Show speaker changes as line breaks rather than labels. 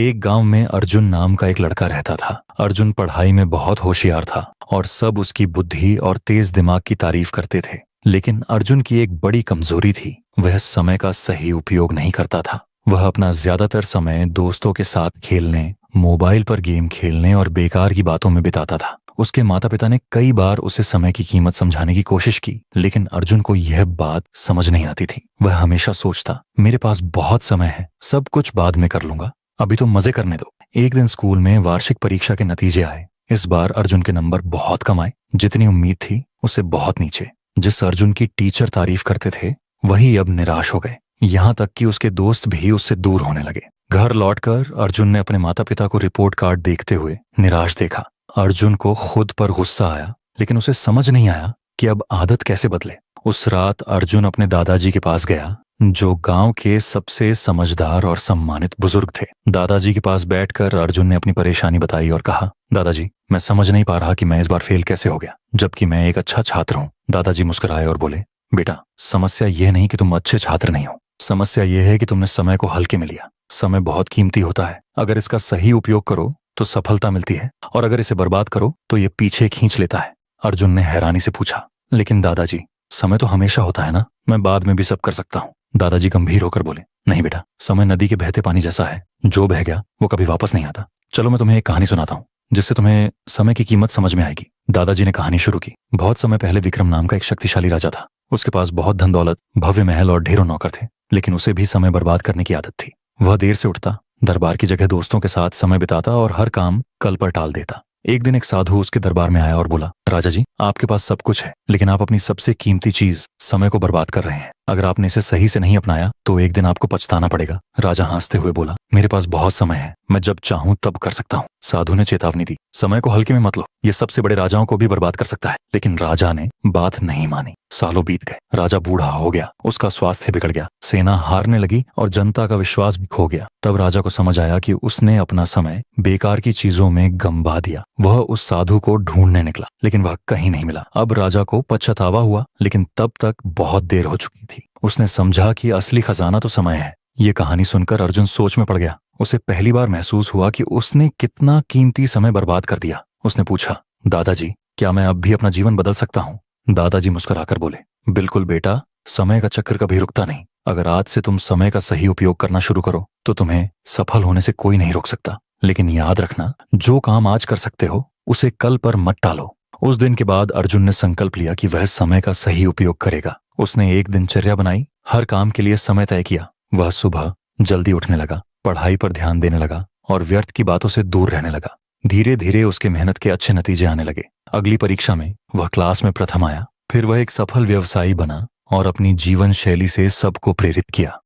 एक गांव में अर्जुन नाम का एक लड़का रहता था। अर्जुन पढ़ाई में बहुत होशियार था और सब उसकी बुद्धि और तेज दिमाग की तारीफ करते थे। लेकिन अर्जुन की एक बड़ी कमजोरी थी, वह समय का सही उपयोग नहीं करता था। वह अपना ज्यादातर समय दोस्तों के साथ खेलने, मोबाइल पर गेम खेलने और बेकार की बातों में बिताता था। उसके माता पिता ने कई बार उसे समय की कीमत समझाने की कोशिश की, लेकिन अर्जुन को यह बात समझ नहीं आती थी। वह हमेशा सोचता, मेरे पास बहुत समय है, सब कुछ बाद में कर लूंगा, अभी तो मजे करने दो। एक दिन स्कूल में वार्षिक परीक्षा के नतीजे आए। इस बार अर्जुन के नंबर बहुत कम आए, जितनी उम्मीद थी उससे बहुत नीचे। जिस अर्जुन की टीचर तारीफ करते थे वही अब निराश हो गए। यहाँ तक कि उसके दोस्त भी उससे दूर होने लगे। घर लौटकर अर्जुन ने अपने माता पिता को रिपोर्ट कार्ड देखते हुए निराश देखा। अर्जुन को खुद पर गुस्सा आया, लेकिन उसे समझ नहीं आया कि अब आदत कैसे बदले। उस रात अर्जुन अपने दादाजी के पास गया, जो गांव के सबसे समझदार और सम्मानित बुजुर्ग थे। दादाजी के पास बैठकर अर्जुन ने अपनी परेशानी बताई और कहा, दादाजी, मैं समझ नहीं पा रहा कि मैं इस बार फेल कैसे हो गया, जबकि मैं एक अच्छा छात्र हूँ। दादाजी मुस्कुराए और बोले, बेटा, समस्या यह नहीं कि तुम अच्छे छात्र नहीं हो, समस्या यह है कि तुमने समय को हल्के में लिया। समय बहुत कीमती होता है, अगर इसका सही उपयोग करो तो सफलता मिलती है, और अगर इसे बर्बाद करो तो ये पीछे खींच लेता है। अर्जुन ने हैरानी से पूछा, लेकिन दादाजी, समय तो हमेशा होता है ना, मैं बाद में भी सब कर सकता हूँ। दादाजी गंभीर होकर बोले, नहीं बेटा, समय नदी के बहते पानी जैसा है, जो बह गया वो कभी वापस नहीं आता। चलो मैं तुम्हें एक कहानी सुनाता हूँ, जिससे तुम्हें समय की कीमत समझ में आएगी। दादाजी ने कहानी शुरू की। बहुत समय पहले विक्रम नाम का एक शक्तिशाली राजा था। उसके पास बहुत धन दौलत, भव्य महल और ढेरों नौकर थे, लेकिन उसे भी समय बर्बाद करने की आदत थी। वह देर से उठता, दरबार की जगह दोस्तों के साथ समय बिताता और हर काम कल पर टाल देता। एक दिन एक साधु उसके दरबार में आया और बोला, राजा जी, आपके पास सब कुछ है, लेकिन आप अपनी सबसे कीमती चीज समय को बर्बाद कर रहे हैं। अगर आपने इसे सही से नहीं अपनाया तो एक दिन आपको पछताना पड़ेगा। राजा हंसते हुए बोला, मेरे पास बहुत समय है, मैं जब चाहूं तब कर सकता हूँ। साधु ने चेतावनी दी, समय को हल्के में मत लो, ये सबसे बड़े राजाओं को भी बर्बाद कर सकता है। लेकिन राजा ने बात नहीं मानी। सालों बीत गए, राजा बूढ़ा हो गया, उसका स्वास्थ्य बिगड़ गया, सेना हारने लगी और जनता का विश्वास भी खो गया। तब राजा को समझ आया कि उसने अपना समय बेकार की चीजों में गंवा दिया। वह उस साधु को ढूंढने निकला, लेकिन वह कहीं नहीं मिला। अब राजा को पछतावा हुआ, लेकिन तब तक बहुत देर हो चुकी थी। उसने समझा कि असली खजाना तो समय है। ये कहानी सुनकर अर्जुन सोच में पड़ गया। उसे पहली बार महसूस हुआ कि उसने कितना कीमती समय बर्बाद कर दिया। उसने पूछा, दादाजी, क्या मैं अब भी अपना जीवन बदल सकता हूँ? दादाजी मुस्कुराकर बोले, बिल्कुल बेटा, समय का चक्र कभी रुकता नहीं। अगर आज से तुम समय का सही उपयोग करना शुरू करो तो तुम्हें सफल होने से कोई नहीं रोक सकता। लेकिन याद रखना, जो काम आज कर सकते हो उसे कल पर मत टालो। उस दिन के बाद अर्जुन ने संकल्प लिया कि वह समय का सही उपयोग करेगा। उसने एक दिनचर्या बनाई, हर काम के लिए समय तय किया। वह सुबह जल्दी उठने लगा, पढ़ाई पर ध्यान देने लगा और व्यर्थ की बातों से दूर रहने लगा। धीरे धीरे उसके मेहनत के अच्छे नतीजे आने लगे। अगली परीक्षा में वह क्लास में प्रथम आया। फिर वह एक सफल व्यवसायी बना और अपनी जीवन शैली से सबको प्रेरित किया।